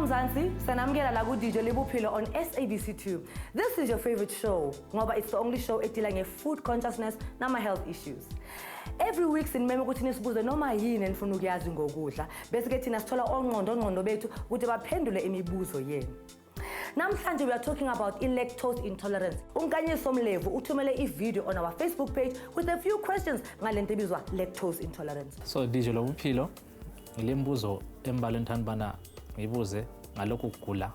Mzansi, sanamukela la ku Dijo Le Bophelo on SABC2. This is your favorite show, ngoba it's the only show edila nge-food consciousness nama-health issues. Every week sinimeme ukuthi nisibuze noma yini enifuna ukuyazi ngokudla, bese ke thina sithola ongqondo bethu ukuthi baphendule imibuzo yenu. Namhlanje we are talking about lactose intolerance. Nkanyiso uthumele i-video on our Facebook page with a few questions ngalento ebizwa lactose intolerance. So Dijo Le Bophelo, ngilembuzo embalweni bana ngibuze ngalokhu kugula.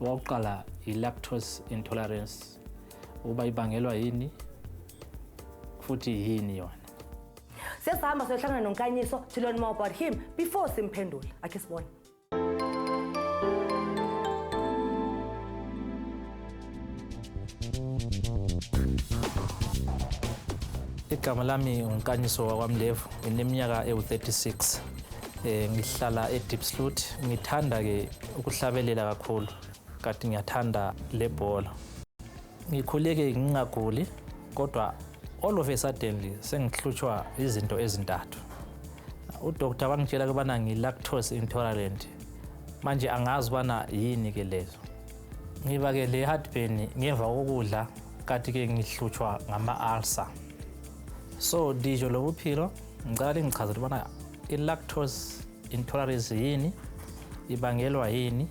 Oqala i-lactose intolerance uba ibangelwa yini futhi yini yona. Sesihamba siyohlangana noNkanyiso to learn more about him before simphendula. Ake sibone. Igama lami uNkanyiso wakwamlevu, ngineminyaka ewu-36. Ngihlala eDeepsloot, ngithanda ke ukuhlabelela kakhulu, kanti ngiyathanda lebhola. Ngikhuleke ngingaguli, kodwa all of a sudden sengihlutshwa izinto ezintathu. Udoktor wangitshela ukubana ngi-lactose intolerant. Manje angazi ubana yini ke lezo. Ngiba ke le heartburn ngemva kokudla, kanti ke ngihlutshwa ngama-ulcer. So Dijo Le Bophelo, ngicela ngichazele ubana i-lactose intolerance yini, ibangelwa yini,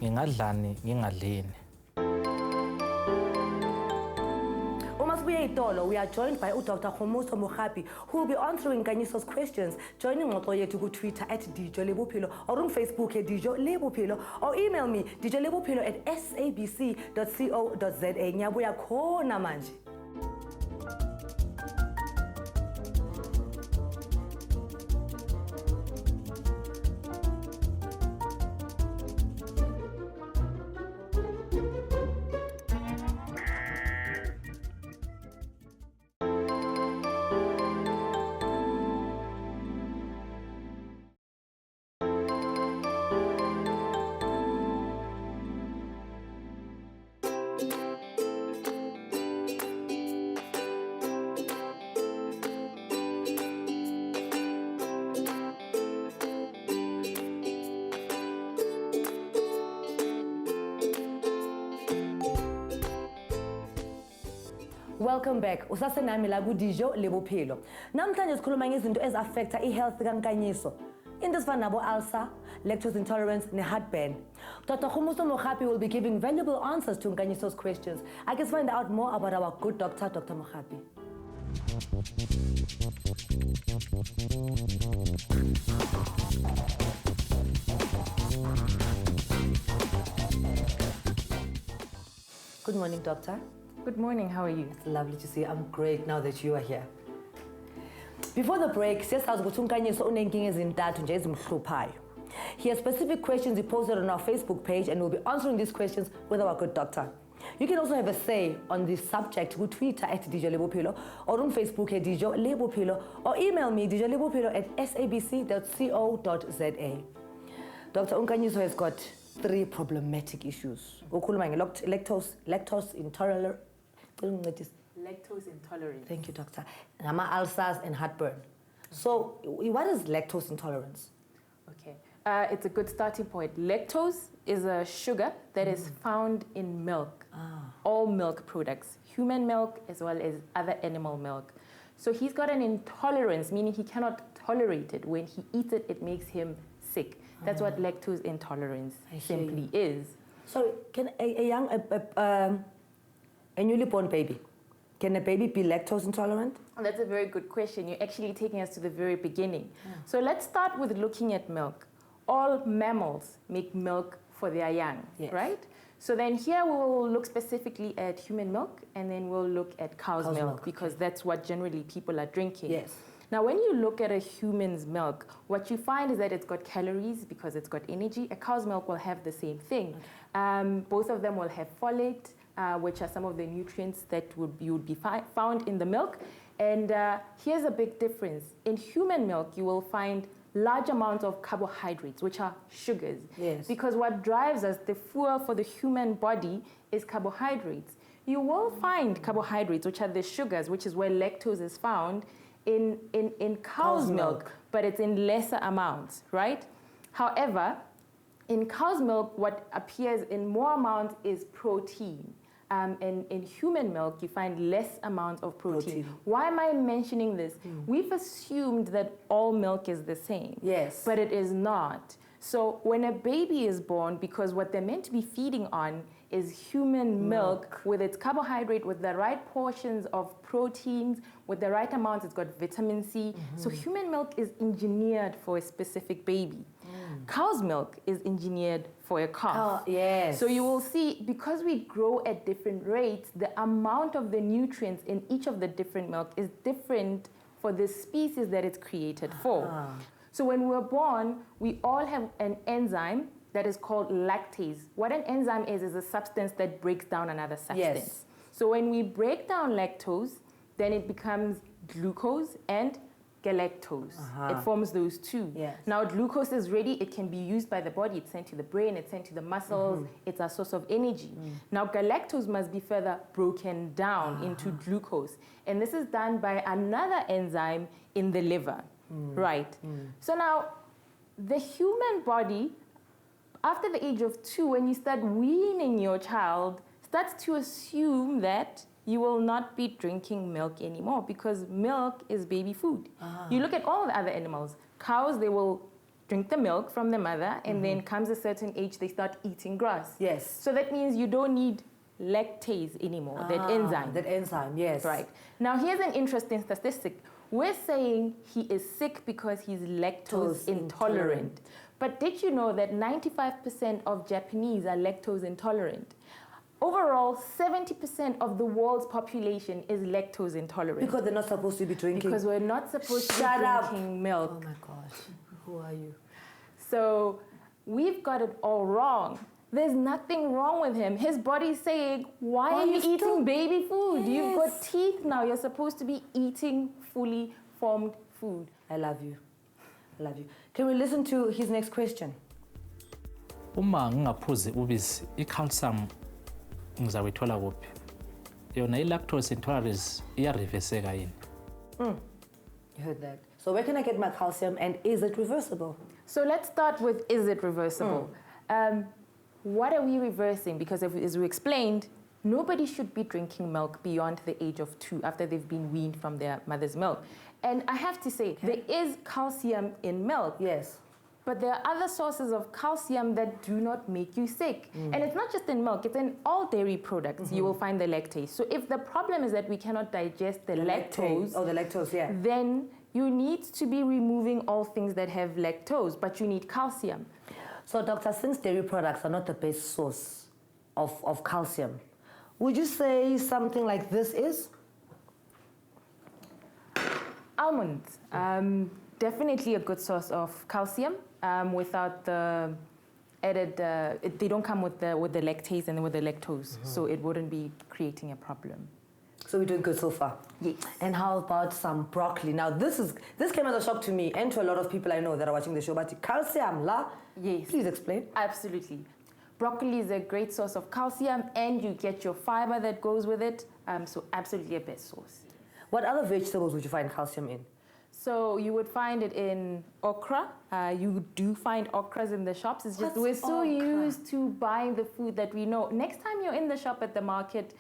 ngingadlani ngingadlini. We are joined by Dr. Kgomotso Mogapi, who will be answering Nkanyiso's questions. Joining Ngoxoyethu ku Twitter @Dijo Le Bophelo or on Facebook @Dijo Le Bophelo, or email me dijolebophelo@sabc.co.za. Ngiyabuya khona manje. Welcome back. Usasenami la ku Dijo Le Bophelo. Namhlanje sikhuluma ngezinto ezaffecta i-health kaNkanyiso. Into ezifana nabo ulcer, lactose intolerance ne-heartburn. Dr. Kgomotso Mogapi will be giving valuable answers to Nkanyiso's questions. I can find out more about our good doctor, Dr. Mogapi. Good morning, doctor. Good morning, how are you? It's lovely to see you. I'm great now that you are here. Before the break, siyasazi ukuthi uNkanyiso unenkinga ezintathu nje ezimhluphayo. He has specific questions he posted on our Facebook page, and we'll be answering these questions with our good doctor. You can also have a say on this subject with Twitter @Dijo Le Bophelo or on Facebook @Dijo Le Bophelo, or email me dijolebophelo@sabc.co.za. Dr. Nkanyiso has got 3 problematic issues. Ukhuluma lactose intolerance. Lactose intolerance. Thank you, doctor. Ulcers and heartburn. So, what is lactose intolerance? Okay, it's a good starting point. Lactose is a sugar that is found in milk, all milk products, human milk as well as other animal milk. So he's got an intolerance, meaning he cannot tolerate it. When he eats it, it makes him sick. That's what lactose intolerance simply is. So, can a newly born baby, can a baby be lactose intolerant? Oh, that's a very good question. You're actually taking us to the very beginning. So let's start with looking at milk. All mammals make milk for their young, right? So then here we will look specifically at human milk, and then we'll look at cow's milk, because that's what generally people are drinking. Yes. Now, when you look at a human's milk, what you find is that it's got calories because it's got energy. A cow's milk will have the same thing. Both of them will have folate, which are some of the nutrients that you would be found in the milk. And here's a big difference. In human milk, you will find large amounts of carbohydrates, which are sugars. Yes. Because what drives us, the fuel for the human body, is carbohydrates. You will find carbohydrates, which are the sugars, which is where lactose is found, in cow's milk, but it's in lesser amounts, right? However, In cow's milk, what appears in more amount is protein. And in human milk, you find less amount of protein. Why am I mentioning this? We've assumed that all milk is the same. Yes. But it is not. So when a baby is born, because what they're meant to be feeding on is human milk with its carbohydrate, with the right portions of proteins, with the right amount, it's got vitamin C. So human milk is engineered for a specific baby. Cow's milk is engineered for a calf. Yes. So you will see, because we grow at different rates, the amount of the nutrients in each of the different milk is different for the species that it's created for. So when we're born, we all have an enzyme that is called lactase. What an enzyme is a substance that breaks down another substance. Yes. So when we break down lactose, then it becomes glucose and galactose. It forms those two. Yes. Now glucose is ready, it can be used by the body, it's sent to the brain, it's sent to the muscles, it's a source of energy. Now galactose must be further broken down into glucose. And this is done by another enzyme in the liver, right? So now the human body, after the age of 2, when you start weaning your child, starts to assume that you will not be drinking milk anymore because milk is baby food. You look at all the other animals. Cows, they will drink the milk from the mother, and then comes a certain age, they start eating grass. Yes. So that means you don't need lactase anymore, that enzyme. That enzyme, yes. Right. Now, here's an interesting statistic. We're saying he is sick because he's lactose intolerant. But did you know that 95% of Japanese are lactose intolerant? Overall, 70% of the world's population is lactose intolerant. Because they're not supposed to be drinking. Because we're not supposed to be drinking milk. Oh my gosh, who are you? So we've got it all wrong. There's nothing wrong with him. His body's saying, why are you eating baby food? Yes. You've got teeth now. You're supposed to be eating fully formed food. I love you. I love you. Can we listen to his next question? Uma ngingaphuzi ubisi i-calcium ngizawuyithola kuphi? Yona i-lactose intolerance iyareverseka yini? You heard that. So where can I get my calcium, and is it reversible? So let's start with, is it reversible? What are we reversing? Because as we explained, nobody should be drinking milk beyond the age of 2 after they've been weaned from their mother's milk. And I have to say, there is calcium in milk. Yes. But there are other sources of calcium that do not make you sick. And it's not just in milk, it's in all dairy products. You will find the lactase. So if the problem is that we cannot digest the lactose, the lactose, yeah. then you need to be removing all things that have lactose, but you need calcium. So doctor, since dairy products are not the best source of calcium, would you say something like this is? Almonds, definitely a good source of calcium without the added, they don't come with the lactase and with the lactose, so it wouldn't be creating a problem. So we're doing good so far. Yes. And how about some broccoli? Now this came as a shock to me and to a lot of people I know that are watching the show, but calcium, la? Yes. Please explain. Absolutely. Broccoli is a great source of calcium and you get your fiber that goes with it, so absolutely a best source. What other vegetables would you find calcium in? So you would find it in okra. You do find okras in the shops. It's just we're so used to buying the food that we know. Next time you're in the shop at the market,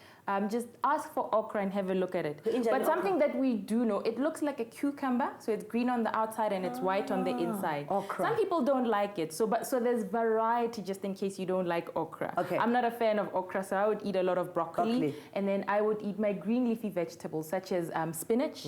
just ask for okra and have a look at it. But something that we do know, it looks like a cucumber. So it's green on the outside and it's white on the inside. Okra. Some people don't like it. So there's variety just in case you don't like okra. Okay. I'm not a fan of okra, so I would eat a lot of broccoli. And then I would eat my green leafy vegetables such as spinach,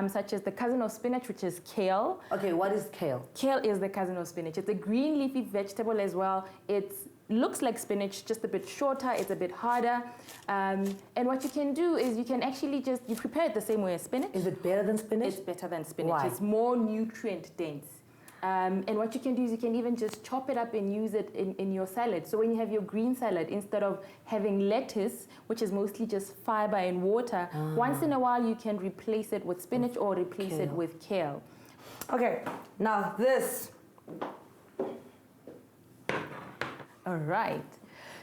such as the cousin of spinach, which is kale. Okay, what is kale? Kale is the cousin of spinach. It's a green leafy vegetable as well. It looks like spinach, just a bit shorter. It's a bit harder. And what you can do is you can actually you prepare it the same way as spinach. Is it better than spinach? It's better than spinach. Why? It's more nutrient dense. And what you can do is you can even just chop it up and use it in your salad. So when you have your green salad, instead of having lettuce, which is mostly just fiber and water, once in a while you can replace it with spinach or replace it with kale. Okay, now this. All right.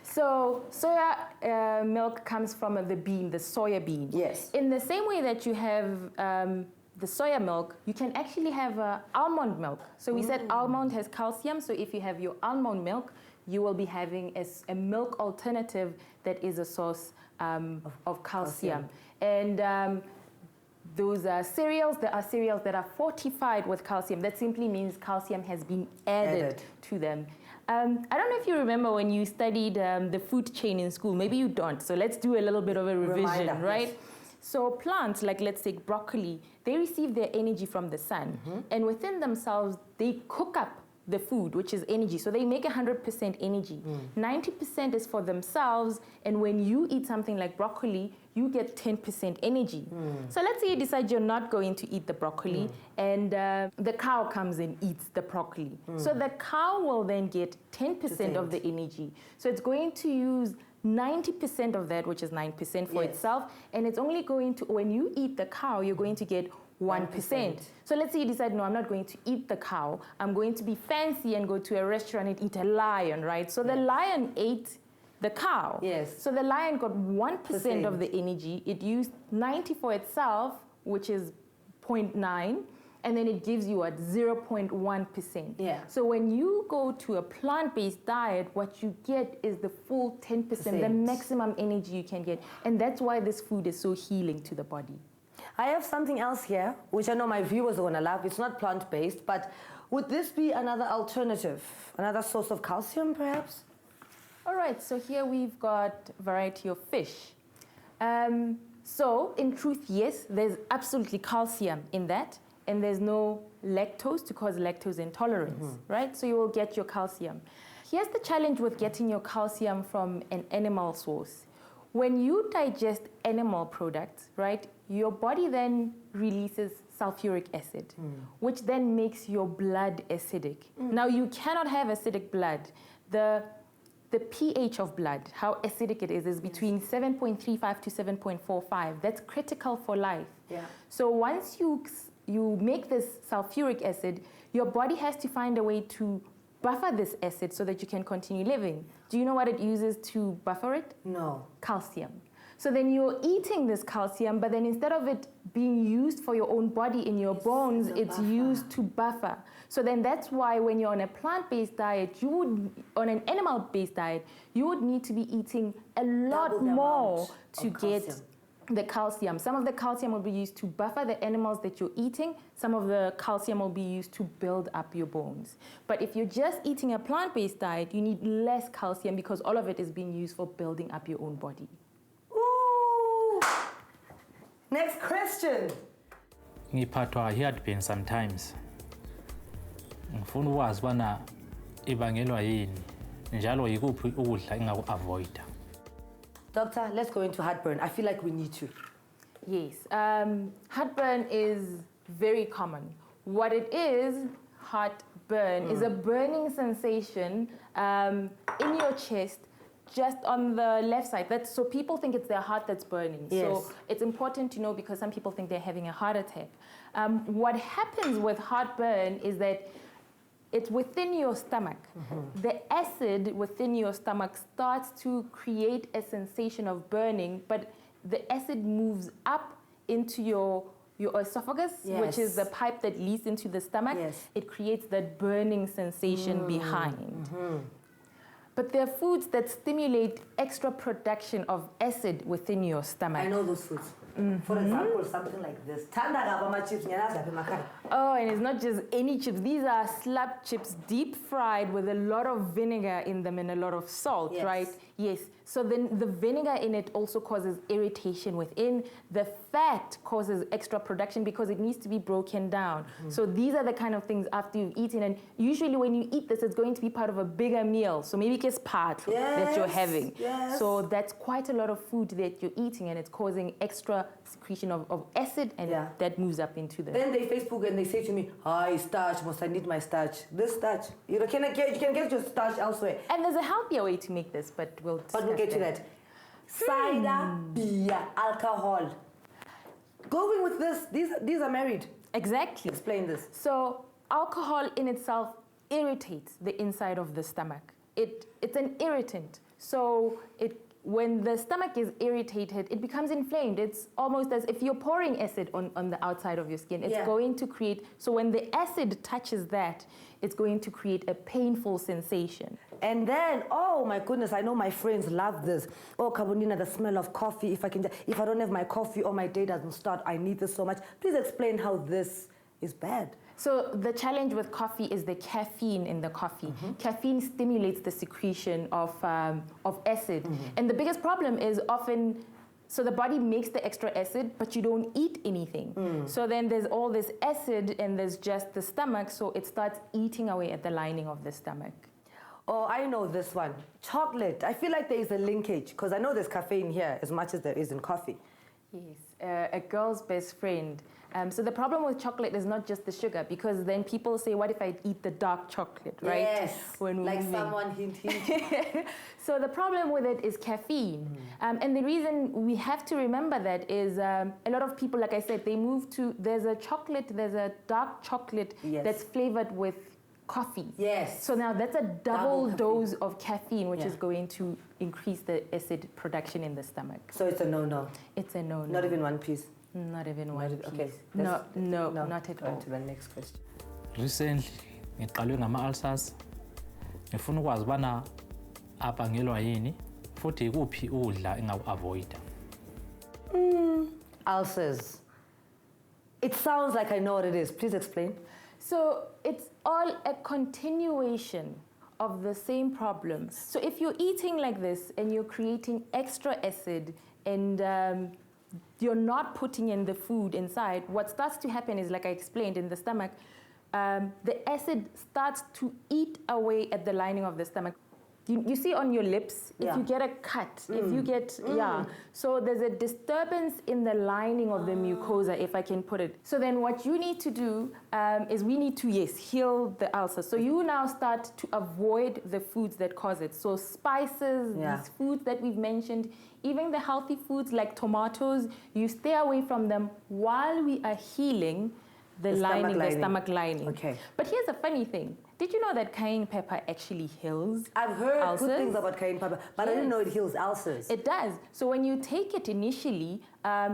So soya milk comes from the bean, the soya bean. Yes. In the same way that you have the soya milk, you can actually have almond milk. So we said almond has calcium, so if you have your almond milk, you will be having a milk alternative that is a source of calcium. And those are cereals. There are cereals that are fortified with calcium. That simply means calcium has been added to them. I don't know if you remember when you studied the food chain in school. Maybe you don't. So let's do a little bit of a revision, Reminder, right? yes. So plants, like let's say broccoli, they receive their energy from the sun. And within themselves, they cook up the food, which is energy. So they make 100% energy. 90% is for themselves. And when you eat something like broccoli, you get 10% energy. So let's say you decide you're not going to eat the broccoli and the cow comes and eats the broccoli. So the cow will then get 10% of the energy. So it's going to use 90% of that, which is 9% for itself. And it's only going to, when you eat the cow, you're going to get 1%. So let's say you decide, no, I'm not going to eat the cow. I'm going to be fancy and go to a restaurant and eat a lion, right? So the lion ate the cow. Yes. So the lion got 1% of the energy. It used 90 for itself, which is 0.9, and then it gives you at 0.1%. Yeah. So when you go to a plant-based diet, what you get is the full 10%, the maximum energy you can get. And that's why this food is so healing to the body. I have something else here, which I know my viewers are going to love. It's not plant-based, but would this be another alternative, another source of calcium, perhaps? All right, so here we've got a variety of fish. So in truth, yes, there's absolutely calcium in that, and there's no lactose to cause lactose intolerance, right? So you will get your calcium. Here's the challenge with getting your calcium from an animal source. When you digest animal products, right, your body then releases sulfuric acid, which then makes your blood acidic. Now, you cannot have acidic blood. The pH of blood, how acidic it is between 7.35 to 7.45. That's critical for life. Yeah. So once you make this sulfuric acid, your body has to find a way to buffer this acid so that you can continue living. Do you know what it uses to buffer it? No. Calcium. So then you're eating this calcium, but then instead of it being used for your own body in your bones, it's used to buffer. So then that's why when you're on a plant-based diet, on an animal-based diet, you would need to be eating a lot more to get the calcium. Some of the calcium will be used to buffer the animals that you're eating. Some of the calcium will be used to build up your bones. But if you're just eating a plant-based diet, you need less calcium because all of it is being used for building up your own body. Ooh. Next question. ngiphathwa heartburn sometimes ngifuna ukwazi bana ibangelwa yini njalo yikuphi ukudla engaku-avoida. Doctor, let's go into heartburn. I feel like we need to. Yes, heartburn is very common. What it is, heartburn, is a burning sensation in your chest, just on the left side. So people think it's their heart that's burning. Yes. So it's important to know because some people think they're having a heart attack. What happens with heartburn is that it's within your stomach. The acid within your stomach starts to create a sensation of burning, but the acid moves up into your esophagus, which is the pipe that leads into the stomach. Yes. It creates that burning sensation behind. But there are foods that stimulate extra production of acid within your stomach. I know those foods. For example, something like this. Oh, and it's not just any chips. These are slab chips, deep fried with a lot of vinegar in them and a lot of salt, right? Yes. So then the vinegar in it also causes irritation within. The fat causes extra production because it needs to be broken down. So these are the kind of things after you've eaten. And usually when you eat this, it's going to be part of a bigger meal. So maybe it's part that you're having. So that's quite a lot of food that you're eating, and it's causing extra secretion of acid, and that moves up into the... Then they Facebook and they say to me, "Hi, starch, must I need my starch? This starch, you can get your starch elsewhere." And there's a healthier way to make this, but we'll get to that. Cider, beer, alcohol. Going with this, these are married. Exactly. Explain this. So alcohol in itself irritates the inside of the stomach. It's an irritant. So when the stomach is irritated, it becomes inflamed. It's almost as if you're pouring acid on the outside of your skin. It's going to create, so when the acid touches that, it's going to create a painful sensation. And then, oh my goodness, I know my friends love this. Oh, Kabonina, the smell of coffee. If I don't have my coffee or my day doesn't start, I need this so much. Please explain how this is bad. So the challenge with coffee is the caffeine in the coffee. Caffeine stimulates the secretion of acid. And the biggest problem is often, so the body makes the extra acid, but you don't eat anything. So then there's all this acid and there's just the stomach, so it starts eating away at the lining of the stomach. Oh, I know this one. Chocolate. I feel like there is a linkage because I know there's caffeine here as much as there is in coffee. Yes, a girl's best friend. So the problem with chocolate is not just the sugar, because then people say, what if I eat the dark chocolate, right? Yes, when like moving. someone hint. So the problem with it is caffeine. And the reason we have to remember that is a lot of people, like I said, they move to, there's a dark chocolate that's flavored with coffee. Yes. So now that's a double dose of caffeine, which is going to increase the acid production in the stomach. So it's a no-no. It's a no-no. Not even one piece. Not even one piece. Okay. No, not at all. On to the next question. Recently, ngiqalwe ngama-ulcers. Ngifuna ukwazi ubana abangelwa yini futhi ikuphi ukudla engaku-avoida. Ulcers. It sounds like I know what it is. Please explain. So it's all a continuation of the same problem. So if you're eating like this and you're creating extra acid and you're not putting in the food inside, what starts to happen is, like I explained, in the stomach, the acid starts to eat away at the lining of the stomach. You see on your lips, if you get a cut, if you get, so there's a disturbance in the lining of the mucosa, if I can put it. So then what you need to do is we need to, heal the ulcer. So you now start to avoid the foods that cause it. So spices, these foods that we've mentioned, even the healthy foods like tomatoes, you stay away from them while we are healing the stomach lining. Okay. But here's a funny thing. Did you know that cayenne pepper actually heals I've heard ulcers? good things about cayenne pepper, but I didn't know it heals ulcers. It does. So when you take it initially,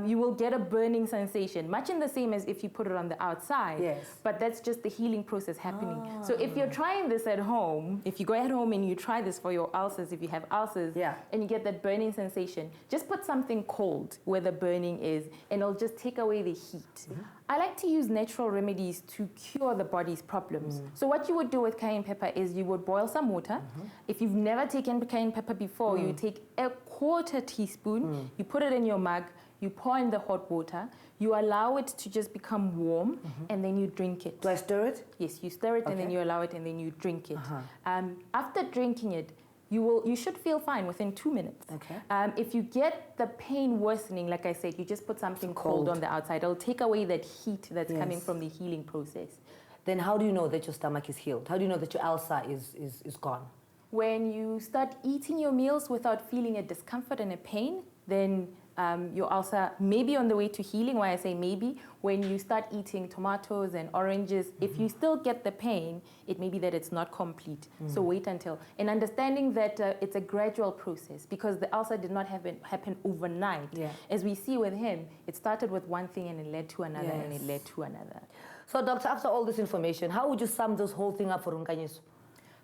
you will get a burning sensation, much in the same as if you put it on the outside. Yes. But that's just the healing process happening. So if you're trying this at home, if you go at home and you try this for your ulcers, if you have ulcers, and you get that burning sensation, just put something cold where the burning is, and it'll just take away the heat. I like to use natural remedies to cure the body's problems. So what you would do with cayenne pepper is you would boil some water. If you've never taken cayenne pepper before, you take a quarter teaspoon, you put it in your mug, you pour in the hot water, you allow it to just become warm, and then you drink it. Do I stir it? Yes, you stir it and then you allow it and then you drink it. After drinking it, you should feel fine within 2 minutes. Okay. If you get the pain worsening, like I said, you just put something cold on the outside. It'll take away that heat that's coming from the healing process. Then how do you know that your stomach is healed? How do you know that your ulcer is gone? When you start eating your meals without feeling a discomfort and a pain, then your ulcer may be on the way to healing. Why I say maybe, when you start eating tomatoes and oranges, if you still get the pain, it may be that it's not complete. So wait until, and understanding that it's a gradual process, because the ulcer did not happen overnight. As we see with him, it started with one thing and it led to another and it led to another. So doctor, after all this information, how would you sum this whole thing up for Nkanyiso?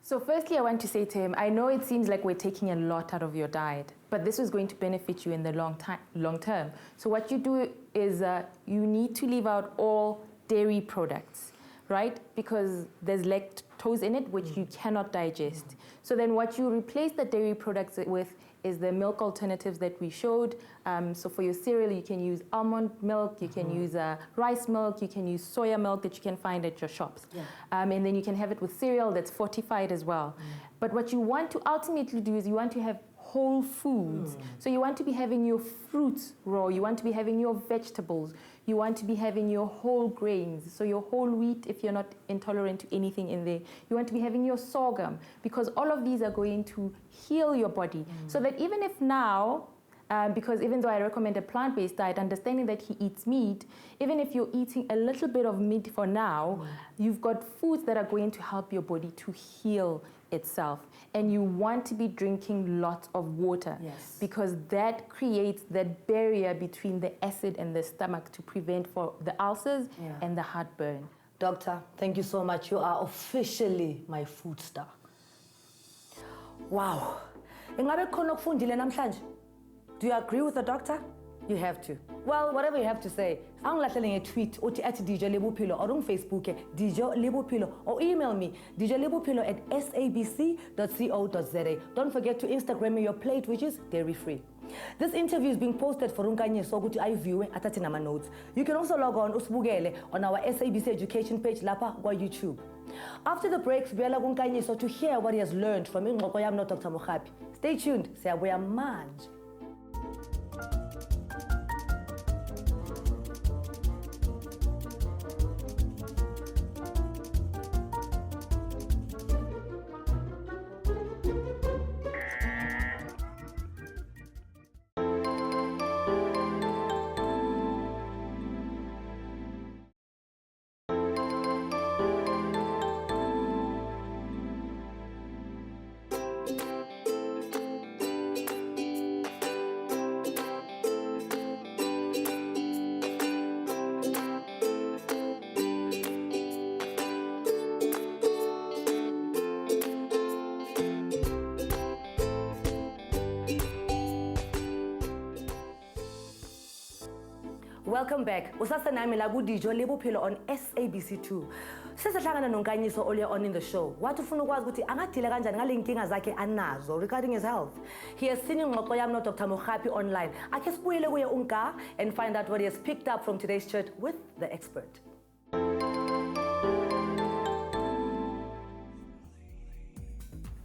So firstly, I want to say to him, I know it seems like we're taking a lot out of your diet, but this is going to benefit you in the long term. So what you do is you need to leave out all dairy products, right? Because there's lactose in it, which you cannot digest. So then what you replace the dairy products with is the milk alternatives that we showed. So for your cereal, you can use almond milk, you can use rice milk, you can use soya milk that you can find at your shops. And then you can have it with cereal that's fortified as well. But what you want to ultimately do is you want to have whole foods. So you want to be having your fruits raw, you want to be having your vegetables, you want to be having your whole grains, so your whole wheat if you're not intolerant to anything in there. You want to be having your sorghum, because all of these are going to heal your body. So that even if now, because even though I recommend a plant-based diet, understanding that he eats meat, even if you're eating a little bit of meat for now, you've got foods that are going to help your body to heal itself. And you want to be drinking lots of water, Yes. because that creates that barrier between the acid and the stomach to prevent for the ulcers Yeah. and the heartburn. Doctor, thank you so much. You are officially my food star. Wow. Ingabe khona okufundile namhlanje? Do you agree with the doctor? You have to. Well, whatever you have to say, angilahlele nge-tweet uthi @Dijo Le Bophelo or on Facebook Dijo Le Bophelo, or email me dijolebophelo@sabc.co.za. Don't forget to Instagram me your plate, which is dairy-free. This interview is being posted for Nkanyiso ukuthi ayiviwe athathe nama notes. You can also log on usibukele on our SABC education page lapha kwa YouTube. After the break, sibuyela kuNkanyiso to hear what he has learned from ingxoxo yami no Dr. Mogapi. Stay tuned. Siyabuya manje. Welcome back. Usasenami la Dijo Le Bophelo on SABC2. Sesahlangana noNkanyiso earlier on in the show. Wathi ufuna ukwazi ukuthi angadila kanjani ngale nkinga zakhe anazo regarding his health. He has seen ingxoxo yami no Dr. Mogapi online. Ake sibuyele kuye uNka and find out what he has picked up from today's chat with the expert.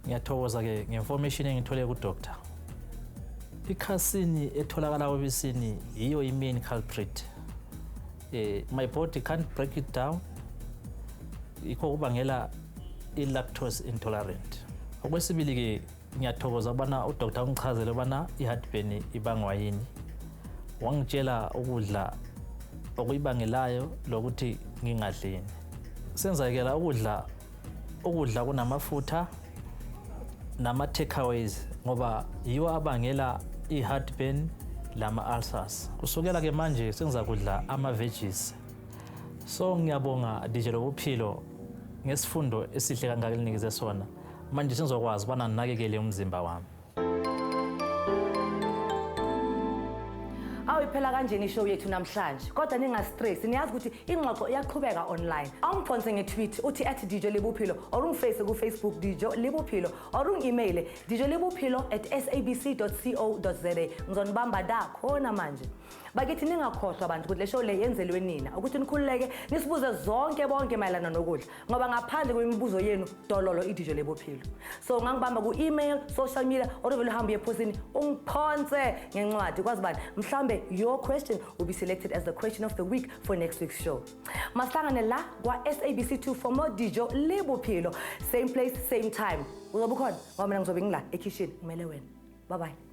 Ngiyathokoza ke nge-information engithole ku-doctor. Ikhasini etholakala obisini yiyo i-main culprit. My body can't break it down. Ikho kubangela i-lactose intolerant. Okwesibili ke ngiyathokoza ubana udoctor ungichazele ubana i-heartburn ibangwa yini. Wangitshela ukudla okuyibangelayo lokuthi ngingadlini. Senzakela ukudla kunamafutha nama takeaways ngoba yiwo abangela i-heartburn lama ulcers. Kusukela ke manje senza kudla ama veggies. So ngiyabonga Dijo Le Bophelo ngesifundo esihle kangaka elinikeze sona. Manje sizokwazi ubana ninakekele umzimba wami. Awiphela kanjeni ishow yethu namhlanje. Kodwa ningastress, niyazi ukuthi ingxoxo iyaqhubeka online. Awungiphonse nge-tweet uthi @Dijo Le Bophelo or ungiface ku Facebook Dijo Le Bophelo or ungemail dijolebophelo@sabc.co.za. Ngizonibamba da khona manje. Bakithi ningakhohlwa abantu ukuthi le show le yenzelwe nina ukuthi nikhululeke nisibuze zonke bonke mayelana nokudla ngoba ngaphandle kwemibuzo yenu dololo iDijo Le Bophelo. So ngangibamba ku-email, social media or vele uhambe ephosini ungiphonse ngencwadi kwazi bani mhlambe your question will be selected as the question of the week for next week's show. Mahlangane la kwa SABC2 for more Dijo Le Bophelo. Same place, same time. Uzobe khona ngoba mina ngizobe ngila ekitchen kumele wena. Bye bye.